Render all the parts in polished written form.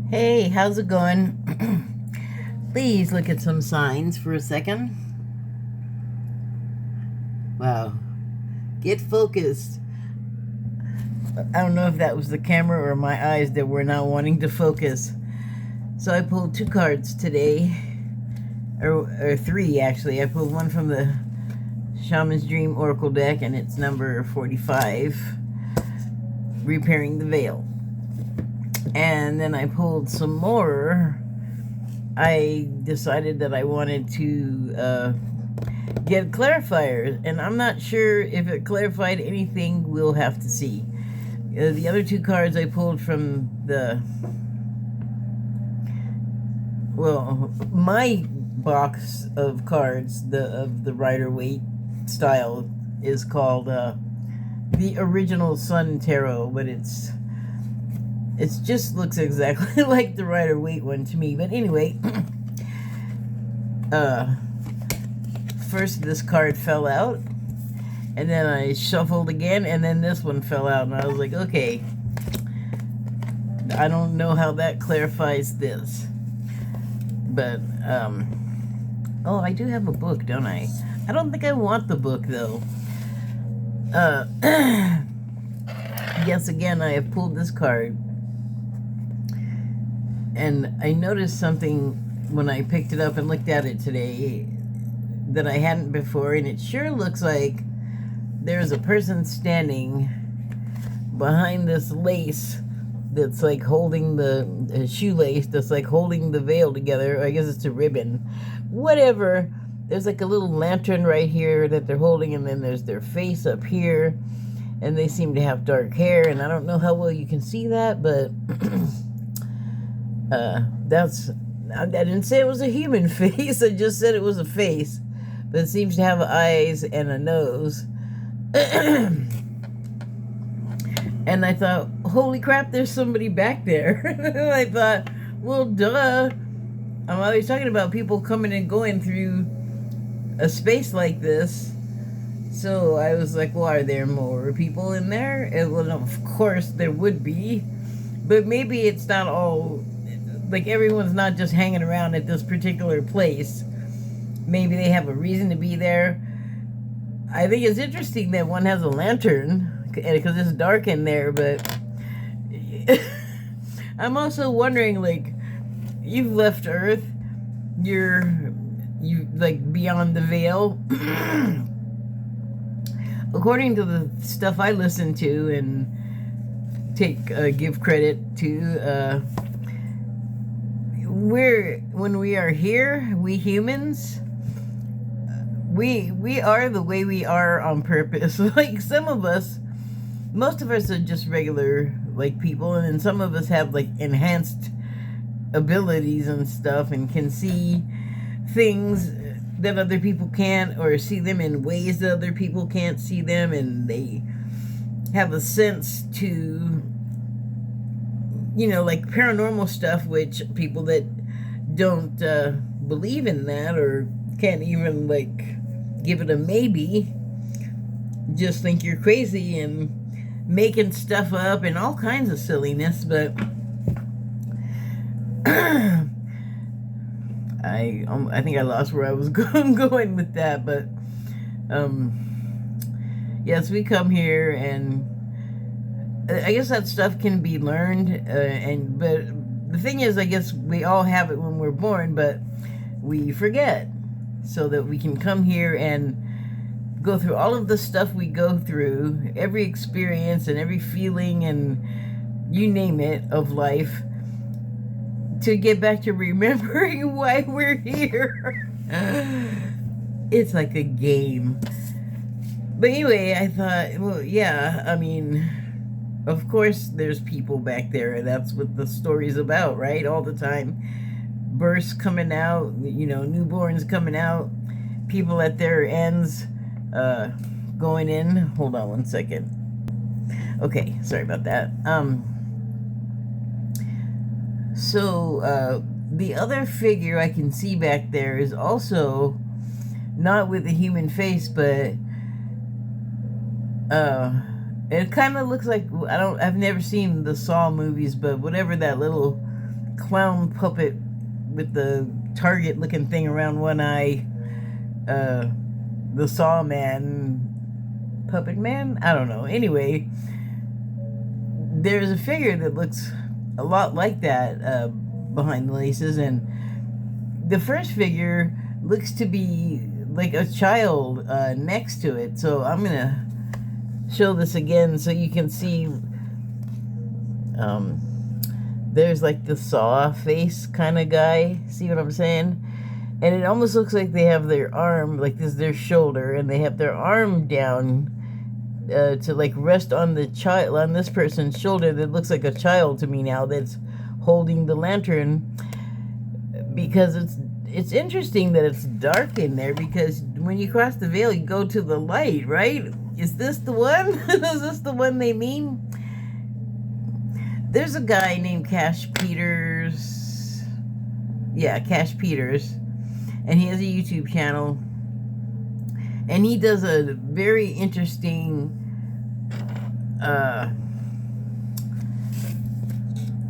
Hey, how's it going? Please look at some signs for a second. Wow. Get focused. I don't know if that was the camera or my eyes that were not wanting to focus. So I pulled two cards today, or three actually. I pulled one from the Shaman's Dream Oracle deck, and it's number 45, Repairing the Veil. And then I pulled some more. I decided that I wanted to get clarifiers, and I'm not sure if it clarified anything. We'll have to see. The other two cards I pulled from my box of cards, of the Rider-Waite style, is called the Original Sun Tarot, but it just looks exactly like the Rider-Waite one to me. But anyway, first this card fell out, and then I shuffled again, and then this one fell out, and I was like, okay, I don't know how that clarifies this. But, oh, I do have a book, don't I? I don't think I want the book, though. Yes, again, I have pulled this card. And I noticed something when I picked it up and looked at it today that I hadn't before, and it sure looks like there's a person standing behind this lace that's like holding the shoelace that's like holding the veil together. I guess it's a ribbon. Whatever. There's like a little lantern right here that they're holding, and then there's their face up here, and they seem to have dark hair, and I don't know how well you can see that, but I didn't say it was a human face. I just said it was a face, but it seems to have eyes and a nose. And I thought, holy crap, there's somebody back there. I thought, well, duh. I'm always talking about people coming and going through a space like this. So I was like, well, are there more people in there? And, well, of course there would be. But maybe it's not all, like everyone's not just hanging around at this particular place. Maybe they have a reason to be there. I think it's interesting that one has a lantern, because it's dark in there, but I'm also wondering, like, you've left Earth, you like beyond the veil. According to the stuff I listen to and give credit to, when we are here, we humans, we are the way we are on purpose. Like, most of us are just regular, like, people, and then some of us have, like, enhanced abilities and stuff, and can see things that other people can't, or see them in ways that other people can't see them, and they have a sense to, like paranormal stuff, which people that don't believe in that, or can't even, like, give it a maybe, just think you're crazy and making stuff up and all kinds of silliness. But I think I lost where I was going with that. But yes, we come here, and I guess that stuff can be learned, but the thing is, I guess we all have it when we're born, but we forget, so that we can come here and go through all of the stuff we go through, every experience and every feeling and you name it of life, to get back to remembering why we're here. It's like a game. But anyway, I thought, well, yeah, I mean, of course there's people back there. That's what the story's about, right? All the time. Births coming out, newborns coming out, people at their ends going in. Hold on one second. Okay, sorry about that. So the other figure I can see back there is also not with a human face, but it kind of looks like, I've never seen the Saw movies, but whatever that little clown puppet with the target looking thing around one eye. The Saw Man, Puppet Man? I don't know. Anyway, there's a figure that looks a lot like that behind the laces, and the first figure looks to be like a child next to it. So I'm gonna show this again so you can see. There's like the Saw face kind of guy. See what I'm saying? And it almost looks like they have their arm, like this is their shoulder, and they have their arm down to like rest on the child, on this person's shoulder that looks like a child to me now that's holding the lantern. Because it's interesting that it's dark in there, because when you cross the veil, you go to the light, right? Is this the one? Is this the one they mean? There's a guy named Cash Peters. Yeah, Cash Peters. And he has a YouTube channel. And he does a very interesting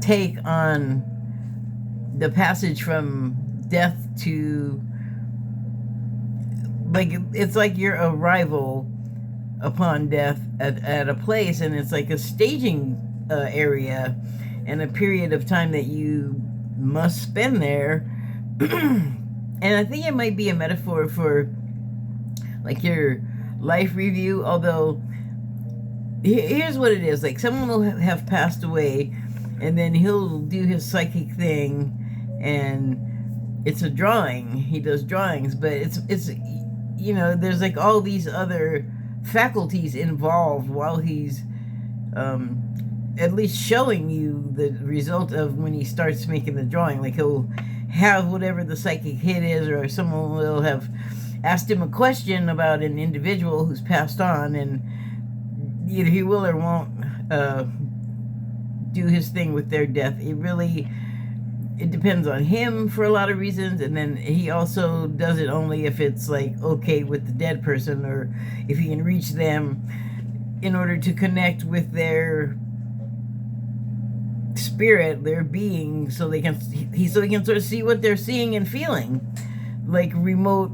take on the passage from death to, like, it's like your arrival upon death at a place, and it's like a staging area and a period of time that you must spend there. And I think it might be a metaphor for like your life review, although here's what it is. Like, someone will have passed away, and then he'll do his psychic thing, and it's a drawing. He does drawings, but it's you know, there's like all these other faculties involved while he's at least showing you the result of when he starts making the drawing. Like, he'll have whatever the psychic hit is, or someone will have asked him a question about an individual who's passed on, and either he will or won't do his thing with their death. It depends on him for a lot of reasons, and then he also does it only if it's like okay with the dead person, or if he can reach them in order to connect with their spirit, their being, so he can sort of see what they're seeing and feeling, like remote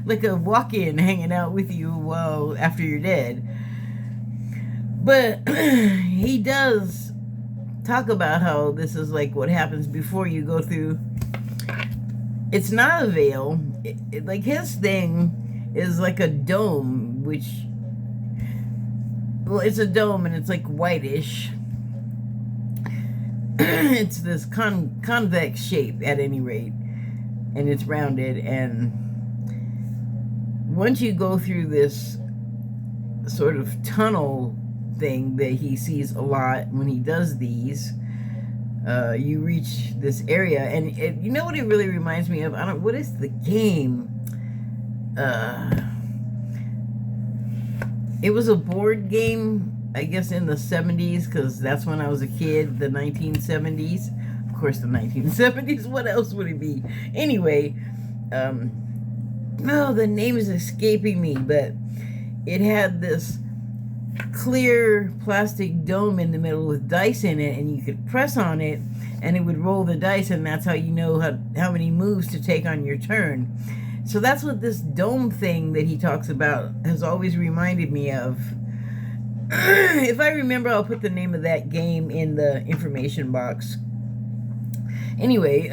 like a walk-in hanging out with you while after you're dead. But he does talk about how this is like what happens before you go through. It's not a veil. Like, his thing is like a dome, which, well, it's a dome and it's like whitish. It's this convex shape at any rate, and it's rounded, and once you go through this sort of tunnel thing that he sees a lot when he does these, you reach this area, and you know what it really reminds me of? What is the game? It was a board game, I guess, in the 70s, because that's when I was a kid, the 1970s. Of course, the 1970s. What else would it be? Anyway, no, the name is escaping me, but it had this clear plastic dome in the middle with dice in it, and you could press on it, and it would roll the dice, and that's how you know how many moves to take on your turn. So that's what this dome thing that he talks about has always reminded me of. If I remember, I'll put the name of that game in the information box. Anyway,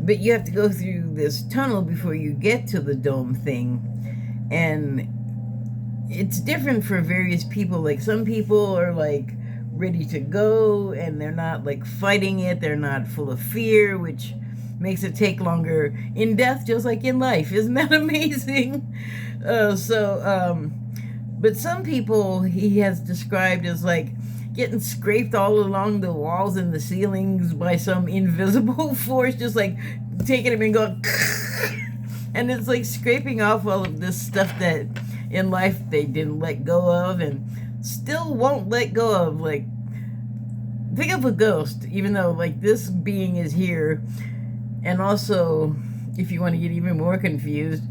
but you have to go through this tunnel before you get to the dome thing. And it's different for various people. Like, some people are like ready to go, and they're not like fighting it. They're not full of fear, which makes it take longer in death, just like in life. Isn't that amazing? But some people he has described as like getting scraped all along the walls and the ceilings by some invisible force, just like taking them and going, and it's like scraping off all of this stuff that in life they didn't let go of and still won't let go of. Like, think of a ghost, even though like this being is here. And also, if you want to get even more confused,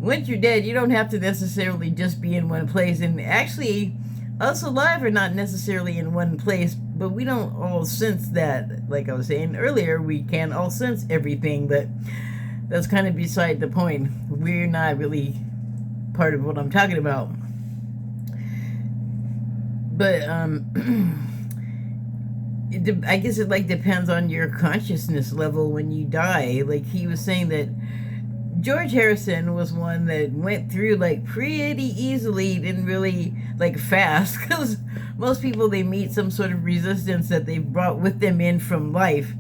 once you're dead, you don't have to necessarily just be in one place. And actually, us alive are not necessarily in one place, but we don't all sense that. Like I was saying earlier, we can't all sense everything, but that's kind of beside the point. We're not really part of what I'm talking about. But I guess it like depends on your consciousness level when you die. Like he was saying that George Harrison was one that went through like pretty easily, didn't really like fast, because most people, they meet some sort of resistance that they've brought with them in from life.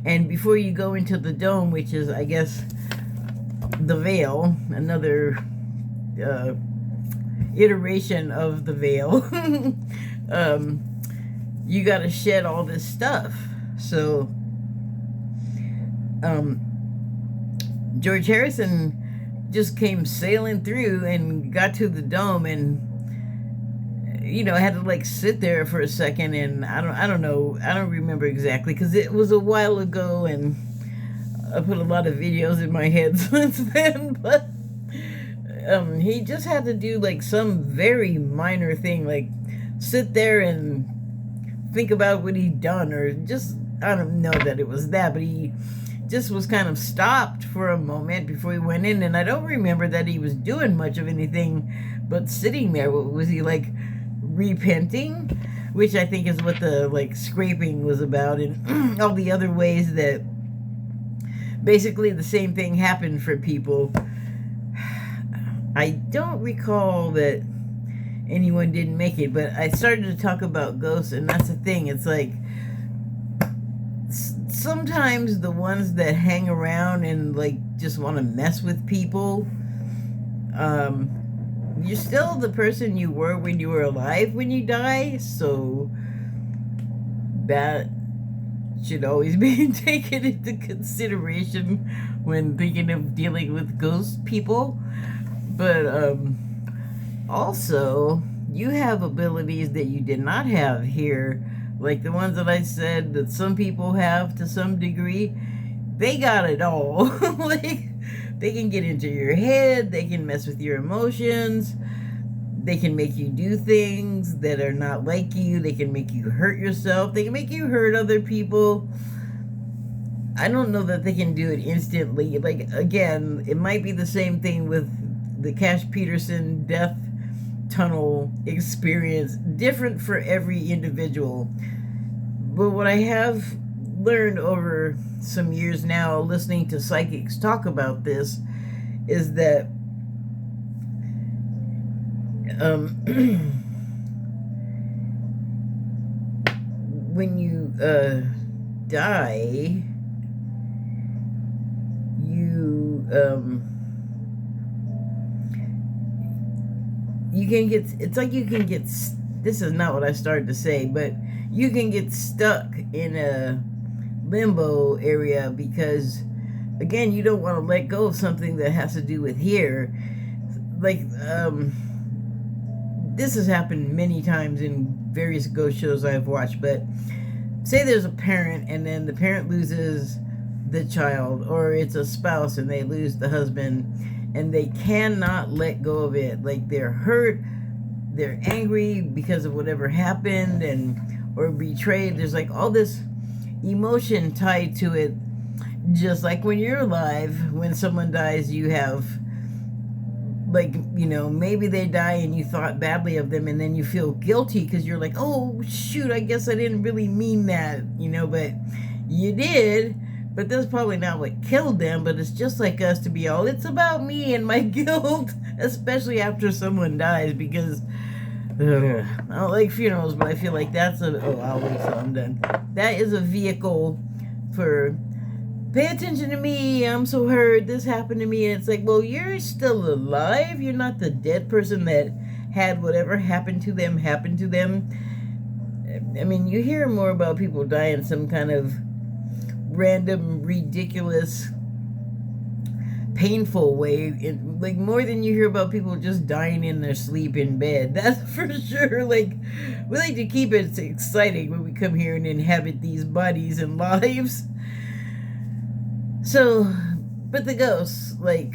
And before you go into the dome, which is, I guess, the veil, another iteration of the veil, you got to shed all this stuff. So George Harrison just came sailing through and got to the dome, and had to like sit there for a second, and I don't know, I don't remember exactly because it was a while ago, and I put a lot of videos in my head since then, but he just had to do like some very minor thing, like sit there and think about what he'd done, or just, I don't know that it was that, but he just was kind of stopped for a moment before he went in, and I don't remember that he was doing much of anything but sitting there. What was he, like, repenting? Which I think is what the like scraping was about, and all the other ways that basically the same thing happened for people. I don't recall that anyone didn't make it, but I started to talk about ghosts, and that's the thing. It's like sometimes the ones that hang around and like just want to mess with people, you're still the person you were when you were alive when you die, so that should always be taken into consideration when thinking of dealing with ghost people. But also, you have abilities that you did not have here, like the ones that I said that some people have to some degree. They got it all. Like, they can get into your head, they can mess with your emotions, they can make you do things that are not like you, they can make you hurt yourself, they can make you hurt other people. I don't know that they can do it instantly. Like, again, it might be the same thing with the Cash Peterson death tunnel experience, different for every individual. But what I have learned over some years now, listening to psychics talk about this, is that when you die, you can get, it's like you can get, this is not what I started to say, but you can get stuck in a limbo area because, again, you don't want to let go of something that has to do with here. Like, this has happened many times in various ghost shows I've watched, but say there's a parent and then the parent loses the child, or it's a spouse and they lose the husband, and they cannot let go of it. Like, they're hurt, they're angry because of whatever happened, or betrayed. There's like all this emotion tied to it. Just like when you're alive, when someone dies, you have, like, maybe they die and you thought badly of them, and then you feel guilty because you're like, oh shoot, I guess I didn't really mean that, but you did. But that's probably not what killed them. But it's just like us to be all, it's about me and my guilt, especially after someone dies, because I don't like funerals, but I feel like that's I'll wait till I'm done. That is a vehicle for, pay attention to me, I'm so hurt, this happened to me. And it's like, well, you're still alive. You're not the dead person that had whatever happened to them happen to them. I mean, you hear more about people dying some kind of random, ridiculous, painful way, like more than you hear about people just dying in their sleep in bed. That's for sure. Like, we like to keep it exciting when we come here and inhabit these bodies and lives. So, but the ghosts, like,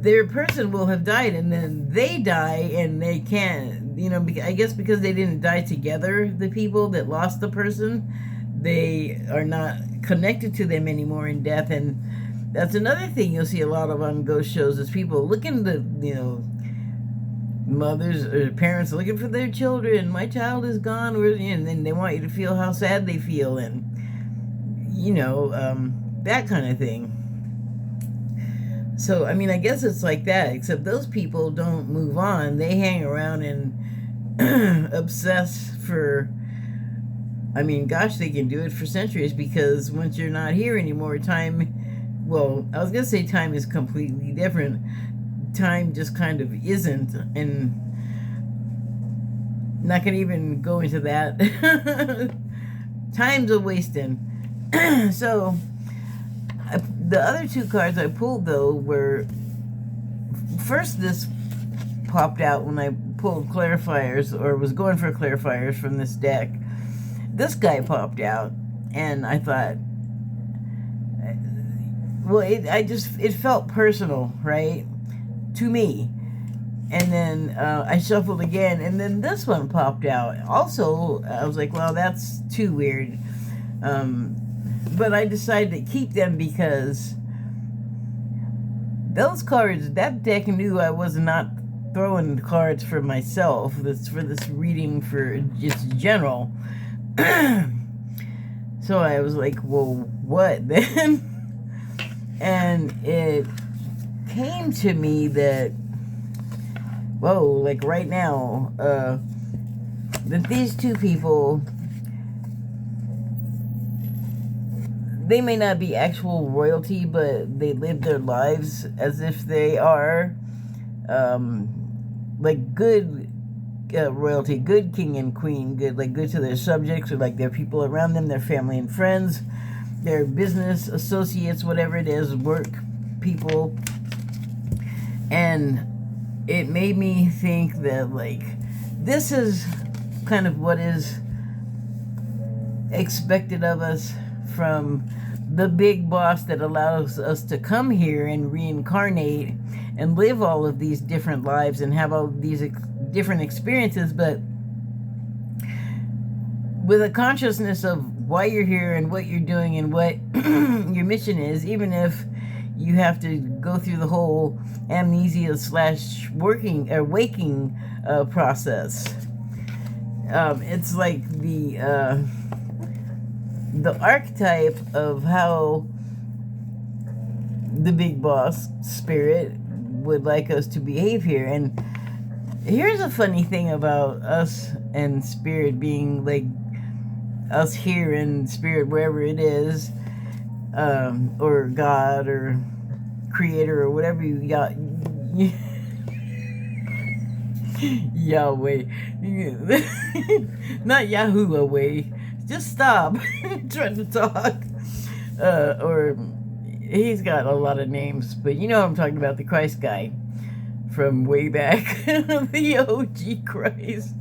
their person will have died, and then they die, and they can't, you know, I guess because they didn't die together, the people that lost the person, they are not connected to them anymore in death. And that's another thing you'll see a lot of on ghost shows, is people looking to, you know, mothers or parents looking for their children. My child is gone, and then they want you to feel how sad they feel, and you know, that kind of thing. So I mean, I guess it's like that, except those people don't move on. They hang around and obsess for, I mean, gosh, they can do it for centuries, because once you're not here anymore, time, well, I was gonna say time is completely different. Time just kind of isn't, and not gonna even go into that. Time's a wasting. So the other two cards I pulled, though, were, first this popped out when I pulled clarifiers, or was going for clarifiers from this deck. This guy popped out, and I thought, well, it felt personal, right, to me. And then I shuffled again, and then this one popped out. Also, I was like, well, that's too weird. But I decided to keep them because those cards, that deck knew I was not throwing cards for myself. This for this reading for just general. So I was like, well, what then? And it came to me that, whoa, like right now, that these two people, they may not be actual royalty, but they live their lives as if they are, like good royalty, good king and queen, good to their subjects, or like their people around them, their family and friends, their business associates, whatever it is, work people. And it made me think that, like, this is kind of what is expected of us from the big boss that allows us to come here and reincarnate and live all of these different lives and have all these different experiences, but with a consciousness of why you're here and what you're doing and what your mission is, even if you have to go through the whole amnesia / waking process. It's like the archetype of how the big boss spirit would like us to behave here. And here's a funny thing about us and spirit being like us here and spirit wherever it is, or God or creator or whatever you got. Yahweh. Not Yahoo away. Just stop trying to talk. Or he's got a lot of names, but you know I'm talking about, the Christ guy from way back. The OG Christ.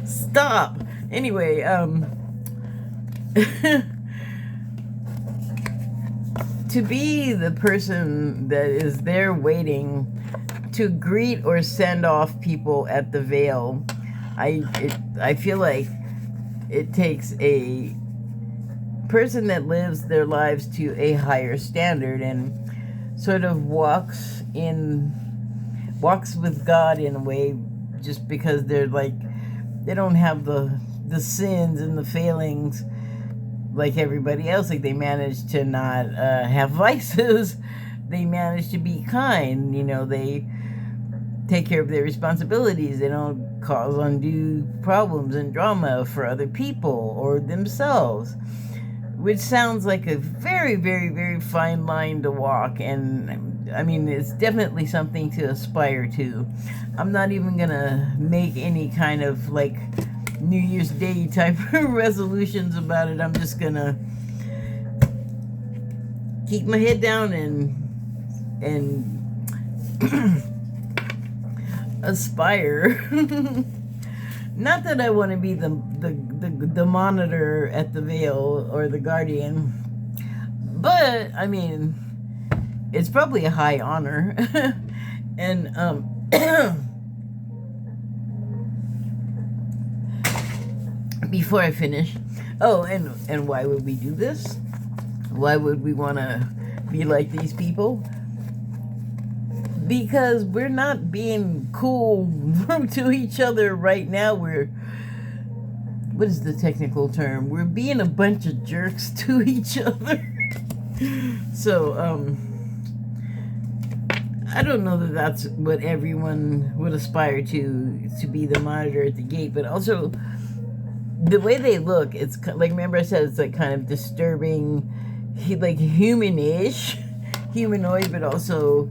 Stop. Anyway, to be the person that is there waiting to greet or send off people at the veil, I feel like it takes a person that lives their lives to a higher standard and sort of walks with God in a way, just because they're like, they don't have the sins and the failings like everybody else. Like, they manage to not have vices. They manage to be kind. You know, they take care of their responsibilities. They don't cause undue problems and drama for other people or themselves, which sounds like a very, very, very fine line to walk. And I mean, it's definitely something to aspire to. I'm not even gonna make any kind of like New Year's Day type of resolutions about it. I'm just gonna keep my head down and aspire. Not that I want to be the monitor at the veil or the guardian, but I mean, it's probably a high honor. And before I finish, oh, and why would we do this? Why would we want to be like these people? Because we're not being cool to each other right now. What is the technical term? We're being a bunch of jerks to each other. So, I don't know that that's what everyone would aspire to be the monitor at the gate, but also the way they look, it's like, remember I said, it's like kind of disturbing, like humanish, humanoid, but also